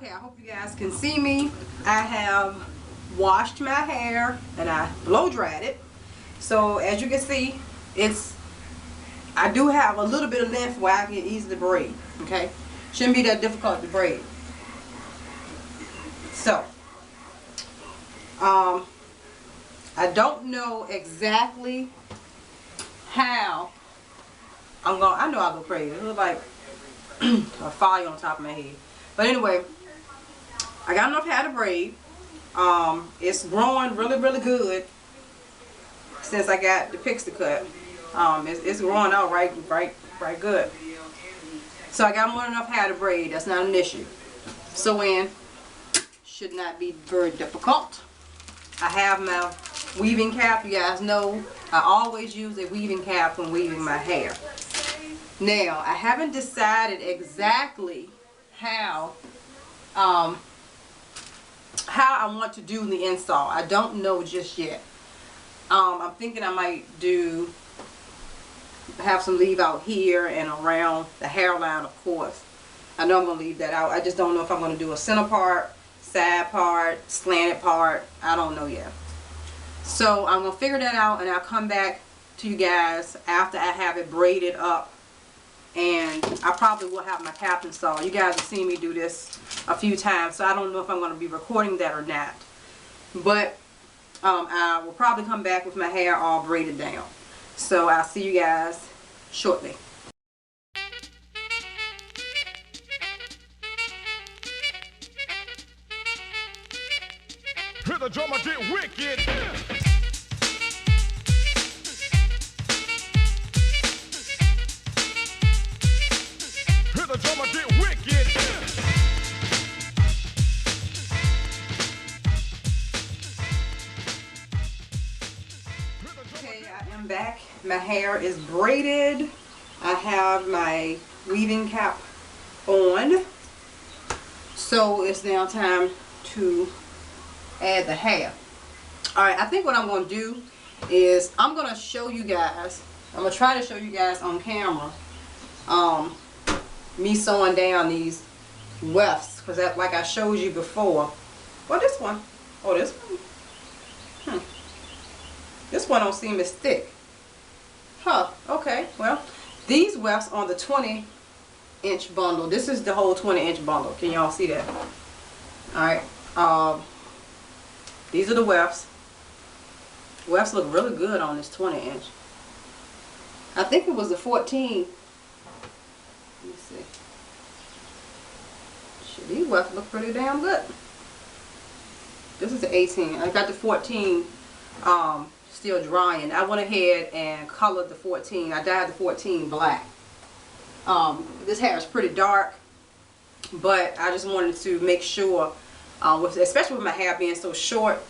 Okay, I hope you guys can see me. I have washed my hair and I blow dried it. So as you can see, I do have a little bit of length where I can easily braid. Okay, shouldn't be that difficult to braid. So I don't know exactly how I know I'll go crazy. It looks like a fire on top of my head. But anyway, I got enough hair to braid. It's growing really good since I got the pixie cut. It's growing out right good. So I got more than enough hair to braid. That's not an issue. Sewing should not be very difficult. I have my weaving cap. You guys know I always use a weaving cap when weaving my hair. Now I haven't decided exactly how I want to do the install. I don't know just yet. I'm thinking I might have some leave out here and around the hairline, of course. I know I'm going to leave that out. I just don't know if I'm going to do a center part, side part, slanted part. I don't know yet. So I'm going to figure that out, and I'll come back to you guys after I have it braided up. And I probably will have my cap installed. You guys have seen me do this a few times, so I don't know if I'm going to be recording that or not. But I will probably come back with my hair all braided down. So I'll see you guys shortly. Hear the drummer get wicked. Hear the drummer get wicked. Okay, I am back. My hair is braided. I have my weaving cap on. So it's now time to add the hair. Alright, I think what I'm going to do is I'm going to show you guys, I'm going to try to show you guys on camera me sewing down these wefts, because like I showed you before. Well, this one. Oh, this one. This one don't seem as thick. Huh, okay. Well, these wefts on the 20-inch bundle. This is the whole 20-inch bundle. Can y'all see that? Alright. These are the wefts. Wefts look really good on this 20-inch. I think it was the 14. Let me see. Shit, these wefts look pretty damn good. This is the 18. I got the 14 still drying. I went ahead and colored the 14. I dyed the 14 black. This hair is pretty dark, but I just wanted to make sure, especially with my hair being so short,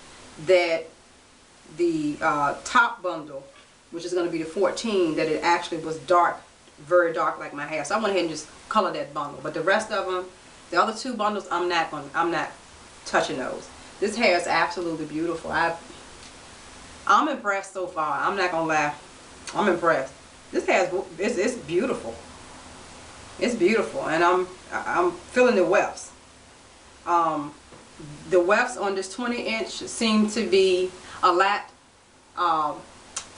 that the top bundle, which is going to be the 14, that it actually was dark, very dark like my hair. So I went ahead and just colored that bundle. But the rest of them, the other two bundles, I'm not touching those. This hair is absolutely beautiful. I'm impressed so far. I'm not gonna lie. I'm impressed. This hair is beautiful. It's beautiful, and I'm feeling the wefts. The wefts on this 20-inch seem to be a lot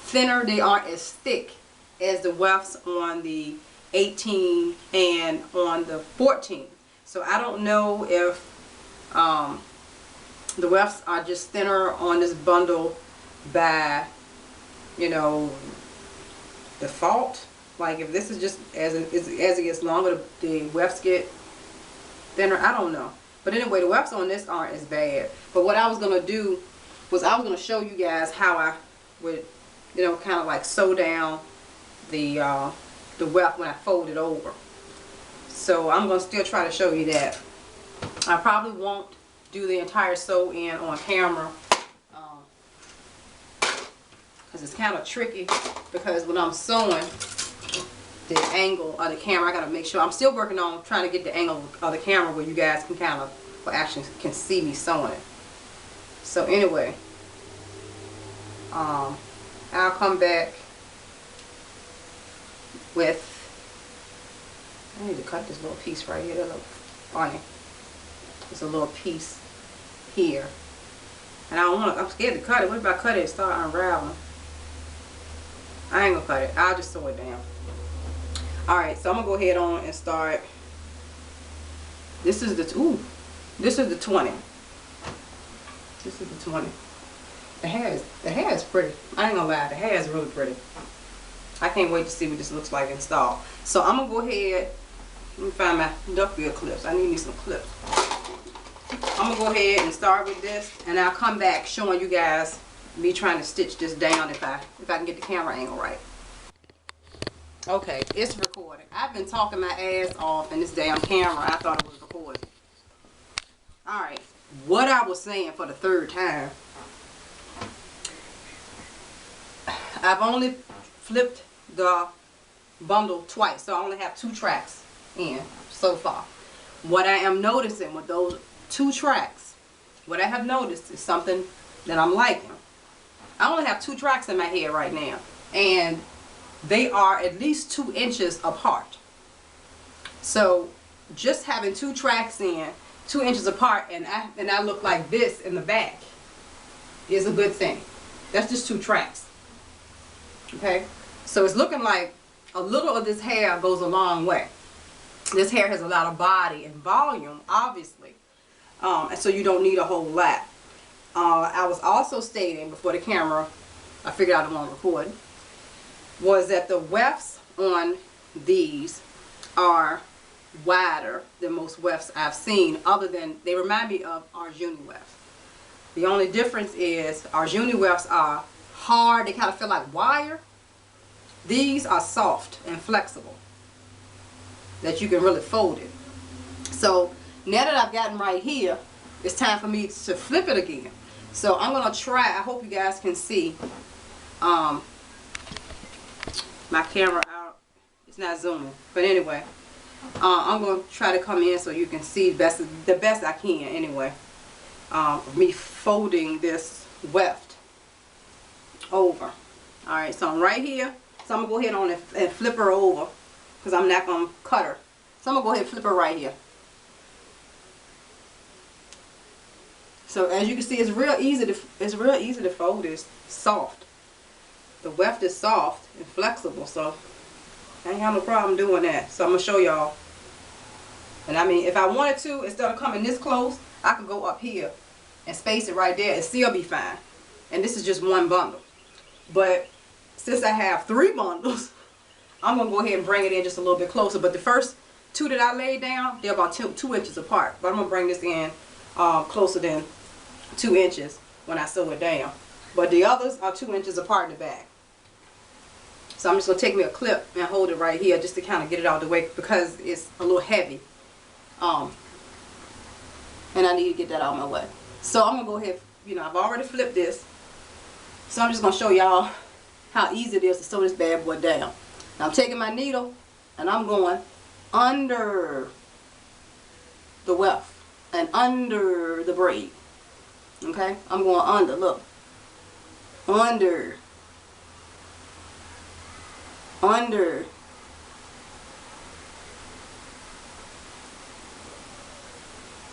thinner. They aren't as thick as the wefts on the 18 and on the 14. So I don't know if the wefts are just thinner on this bundle by, you know, default. Like if this is just as it gets longer, the wefts get thinner. I don't know. But anyway, the wefts on this aren't as bad. But what I was going to do was I was going to show you guys how I would, you know, kind of like sew down the weft when I fold it over. So I'm going to still try to show you that. I probably won't do the entire sew in on camera, because it's kind of tricky, because when I'm sewing, the angle of the camera, I got to make sure. I'm still working on trying to get the angle of the camera where you guys can kind of, well, actually can see me sewing it. So anyway, I'll come back with, I need to cut this little piece right here. That looks funny. It's a little piece here. And I don't want to, I'm scared to cut it. What if I cut it and start unraveling? I ain't gonna cut it. I'll just sew it down. Alright, so I'm gonna go ahead on and start. This is the, this is the 20. This is the 20. The hair is pretty. I ain't gonna lie, the hair is really pretty. I can't wait to see what this looks like installed. So I'm gonna go ahead, let me find my duckbill clips. I need me some clips. I'm gonna go ahead and start with this, and I'll come back showing you guys me trying to stitch this down if I can get the camera angle right. Okay, it's recording. I've been talking my ass off in this damn camera. I thought it was recording. Alright, what I was saying for the third time. I've only flipped the bundle twice, so I only have 2 tracks in so far. What I am noticing with those 2 tracks, what I have noticed is something that I'm liking. I only have 2 tracks in my head right now, and they are at least 2 inches apart. So just having 2 tracks in 2 inches apart, and I look like this in the back is a good thing. That's just 2 tracks. Okay, so it's looking like a little of this hair goes a long way. This hair has a lot of body and volume, obviously, and so you don't need a whole lot. I was also stating before the camera, I figured out I'm on record, was that the wefts on these are wider than most wefts I've seen, other than they remind me of our Juni wefts. The only difference is our Juni wefts are hard, they kind of feel like wire. These are soft and flexible, that you can really fold it. So now that I've gotten right here, it's time for me to flip it again. So I'm going to try, I hope you guys can see my camera out. It's not zooming, but anyway, I'm going to try to come in so you can see the best I can anyway. Me folding this weft over. Alright, so I'm right here. So I'm going to go ahead on and flip her over, because I'm not going to cut her. So I'm going to go ahead and flip her right here. So as you can see, it's real easy to fold. It's soft. The weft is soft and flexible, so I ain't have no problem doing that. So I'm going to show y'all. And I mean, if I wanted to, instead of coming this close, I could go up here and space it right there and still be fine. And this is just 1 bundle. But since I have 3 bundles, I'm going to go ahead and bring it in just a little bit closer. But the first 2 that I laid down, they're about 2 inches apart. But I'm going to bring this in closer than 2 inches when I sew it down. But the others are 2 inches apart in the back. So I'm just going to take me a clip and hold it right here just to kind of get it out of the way, because it's a little heavy. And I need to get that out of my way. So I'm going to go ahead, I've already flipped this. So I'm just going to show y'all how easy it is to sew this bad boy down. Now I'm taking my needle and I'm going under the weft and under the braid. Okay? I'm going under, look. Under. Under.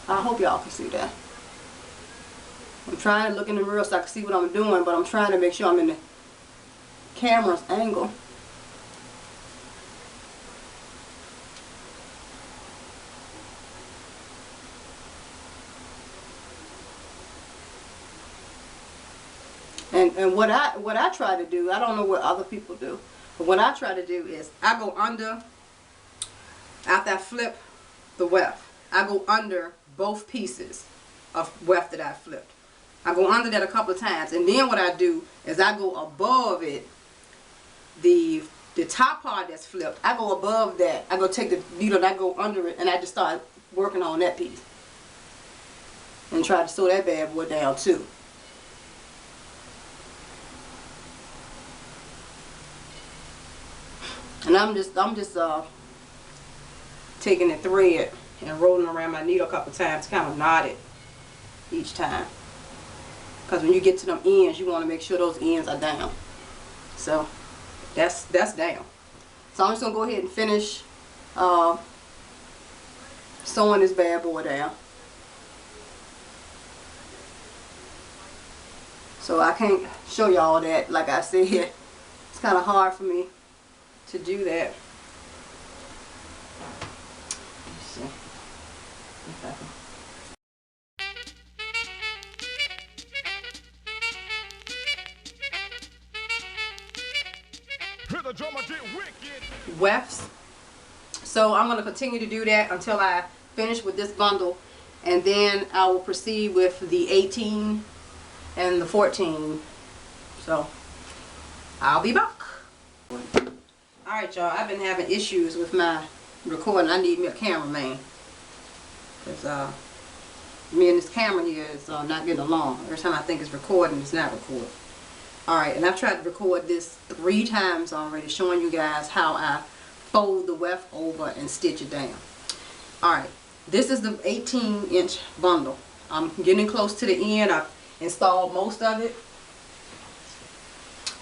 I hope y'all can see that. I'm trying to look in the mirror so I can see what I'm doing, but I'm trying to make sure I'm in the camera's angle. And what I try to do, I don't know what other people do, but what I try to do is I go under, after I flip the weft, I go under both pieces of weft that I flipped. I go under that a couple of times, and then what I do is I go above it, the top part that's flipped, I go above that. I go take the needle and I go under it, and I just start working on that piece and try to sew that bad boy down too. And I'm just taking the thread and rolling around my needle a couple times, kind of knot it each time. Because when you get to them ends, you want to make sure those ends are down. So that's down. So I'm just going to go ahead and finish sewing this bad boy down. So I can't show y'all that. Like I said, it's kind of hard for me to do that. Let's see if I can. Hit the drummer, get wicked. Wefts. So I'm going to continue to do that until I finish with this bundle, and then I will proceed with the 18 and the 14. So I'll be back. Alright y'all, I've been having issues with my recording. I need me a cameraman, because me and this camera here is not getting along. Every time I think it's recording, it's not recording. Alright, and I've tried to record this 3 times already, showing you guys how I fold the weft over and stitch it down. Alright, this is the 18-inch bundle. I'm getting close to the end. I've installed most of it.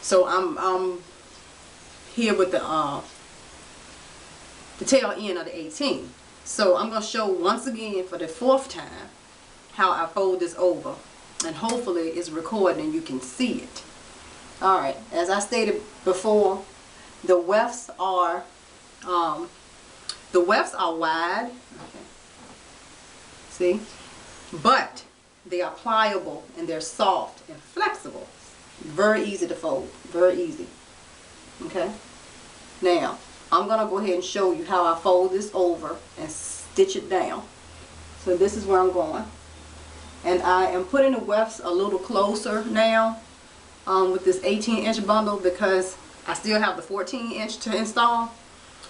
So I'm here with the tail end of the 18. So I'm going to show once again for the 4th time how I fold this over. And hopefully it's recording and you can see it. Alright, as I stated before, the wefts are wide, okay. See, but they are pliable and they're soft and flexible. Very easy to fold, very easy. Okay, now I'm gonna go ahead and show you how I fold this over and stitch it down. So this is where I'm going, and I am putting the wefts a little closer now with this 18-inch bundle, because I still have the 14-inch to install.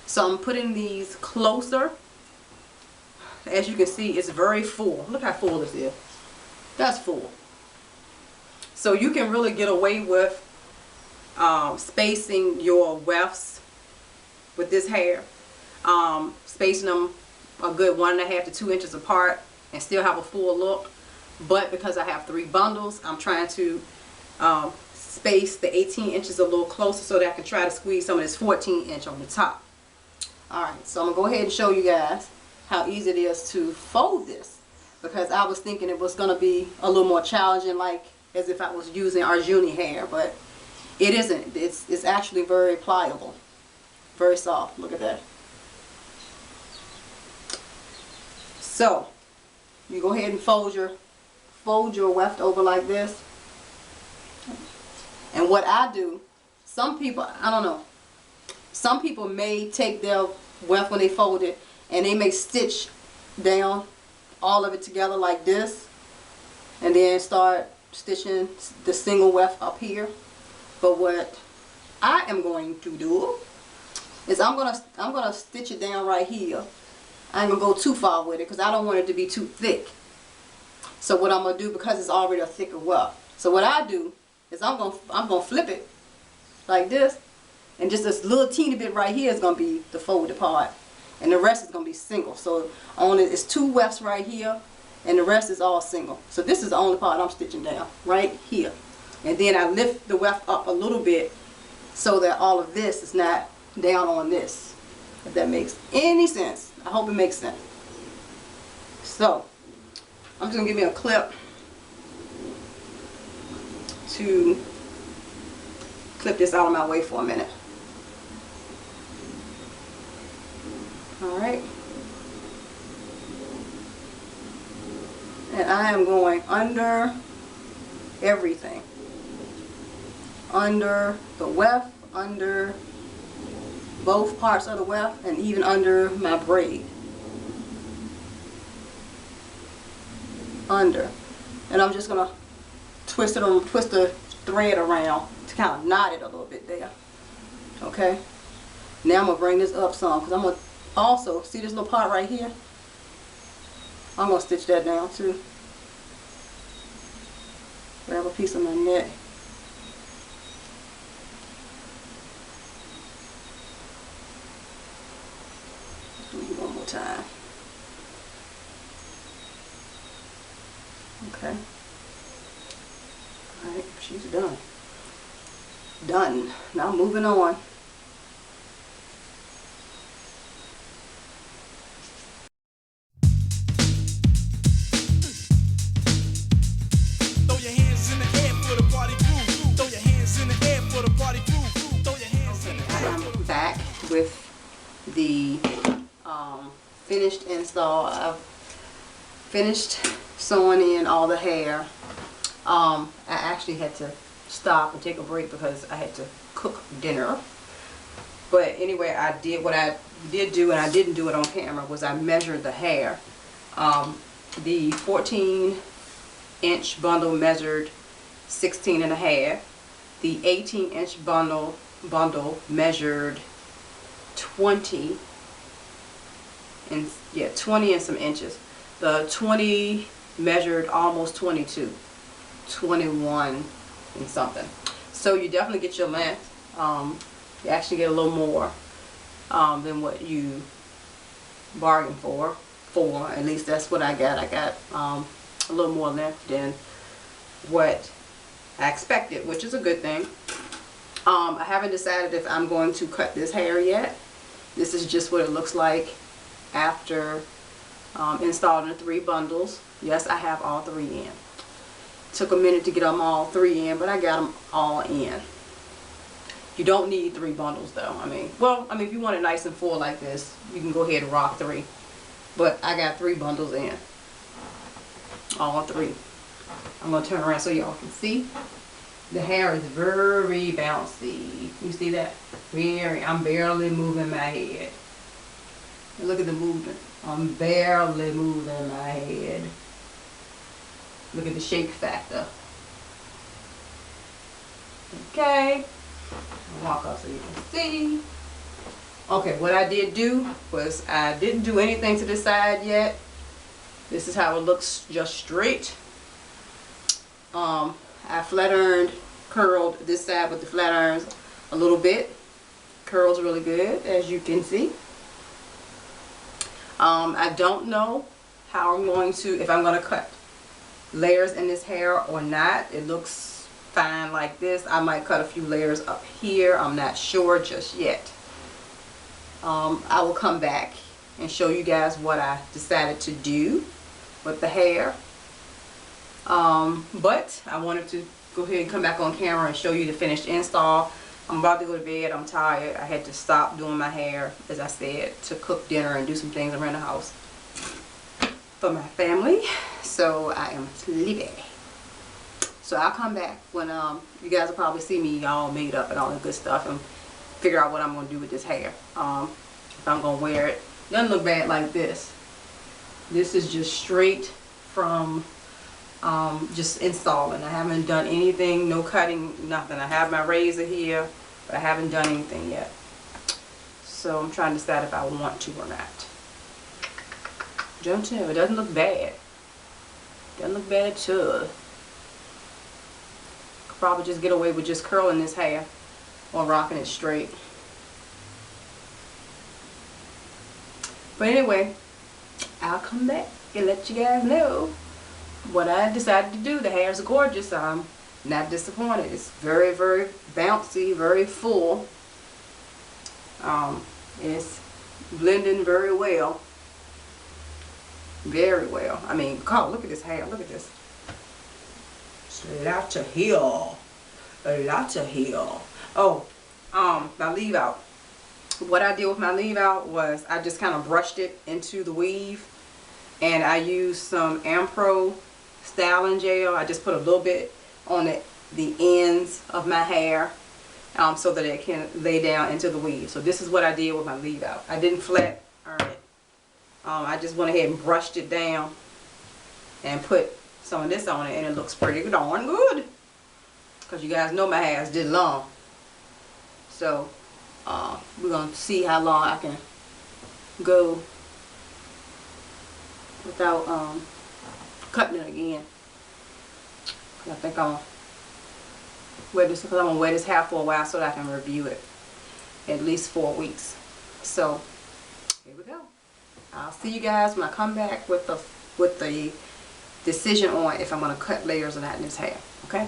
So I'm putting these closer. As you can see, it's very full. Look how full this is. That's full. So you can really get away with spacing your wefts with this hair. Spacing them a good 1.5 to 2 inches apart and still have a full look. But because I have 3 bundles, I'm trying to space the 18 inches a little closer so that I can try to squeeze some of this 14-inch on the top. Alright, so I'm going to go ahead and show you guys how easy it is to fold this, because I was thinking it was going to be a little more challenging, like as if I was using Arjuni hair, but it isn't. It's actually very pliable, very soft. Look at that. So you go ahead and fold your weft over like this. And what I do, some people, I don't know, some people may take their weft when they fold it and they may stitch down all of it together like this and then start stitching the single weft up here. But what I am going to do is I'm gonna stitch it down right here. I ain't gonna go too far with it because I don't want it to be too thick. So what I'm gonna do, because it's already a thicker weft, so what I do is I'm gonna flip it like this, and just this little teeny bit right here is gonna be the folded part, and the rest is gonna be single. So only it's 2 wefts right here, and the rest is all single. So this is the only part I'm stitching down right here, and then I lift the weft up a little bit so that all of this is not down on this. If that makes any sense, I hope it makes sense. So I'm just gonna give me a clip to clip this out of my way for a minute. Alright. And I am going under everything. Under the weft, under both parts of the weft, and even under my braid. Under. And I'm just going to twist the thread around to kind of knot it a little bit there. Okay? Now I'm going to bring this up some, because I'm going to also, see this little part right here? I'm going to stitch that down too. Grab a piece of my net. Do it one more time. Okay. Alright, she's done. Done. Now moving on. Throw your hands in the air for the party with the finished install. I've finished sewing in all the hair. I actually had to stop and take a break because I had to cook dinner. But anyway, I did what I did do, and I didn't do it on camera, was I measured the hair. The 14-inch bundle measured 16 and a half. The 18-inch bundle measured 20 and 20 and some inches. The 20 measured almost 22, 21 and something. So you definitely get your length. You actually get a little more than what you bargained for. At least that's what I got. I got a little more length than what I expected, which is a good thing. I haven't decided if I'm going to cut this hair yet. This is just what it looks like after installing the 3 bundles. Yes, I have all 3 in. Took a minute to get them all 3 in, but I got them all in. You don't need 3 bundles though. I mean, if you want it nice and full like this, you can go ahead and rock 3. But I got 3 bundles in. All 3. I'm going to turn around so y'all can see. The hair is very bouncy. You see that? I'm barely moving my head. And look at the movement. I'm barely moving my head. Look at the shake factor. Okay. I'll walk up so you can see. Okay, what I did do was I didn't do anything to this side yet. This is how it looks just straight. I flat ironed, curled this side with the flat irons a little bit. Curls really good, as you can see. I don't know how I'm going to, if I'm going to cut layers in this hair or not. It looks fine like this. I might cut a few layers up here. I'm not sure just yet. I will come back and show you guys what I decided to do with the hair. But I wanted to go ahead and come back on camera and show you the finished install. I'm about to go to bed. I'm tired. I had to stop doing my hair, as I said, to cook dinner and do some things around the house for my family. So I am sleepy. So I'll come back when you guys will probably see me all made up and all that good stuff and figure out what I'm going to do with this hair. If I'm going to wear it. It doesn't look bad like this. This is just straight from just installing. I haven't done anything, no cutting, nothing. I have my razor here, but I haven't done anything yet. So I'm trying to decide if I want to or not. Don't tell me, it doesn't look bad. Doesn't look bad at all. Could probably just get away with just curling this hair or rocking it straight. But anyway, I'll come back and let you guys know what I decided to do. The hair is gorgeous. I'm not disappointed. It's very, very bouncy, very full. It's blending very well. Very well. I mean, God, look at this hair. Look at this. It's a lot of hair. A lot of hair. Oh, my leave out. What I did with my leave out was I just kind of brushed it into the weave, and I used some Ampro styling gel. I just put a little bit on the ends of my hair so that it can lay down into the weave. So this is what I did with my leave out. I didn't flat iron it. I just went ahead and brushed it down and put some of this on it, and it looks pretty darn good. Because you guys know my hair is this long. So we're going to see how long I can go without cutting it again. I think I'm going to wear this because I'm going to wear this hair for a while so that I can review it. At least 4 weeks. So here we go. I'll see you guys when I come back with the decision on if I'm going to cut layers or not in this hair. Okay?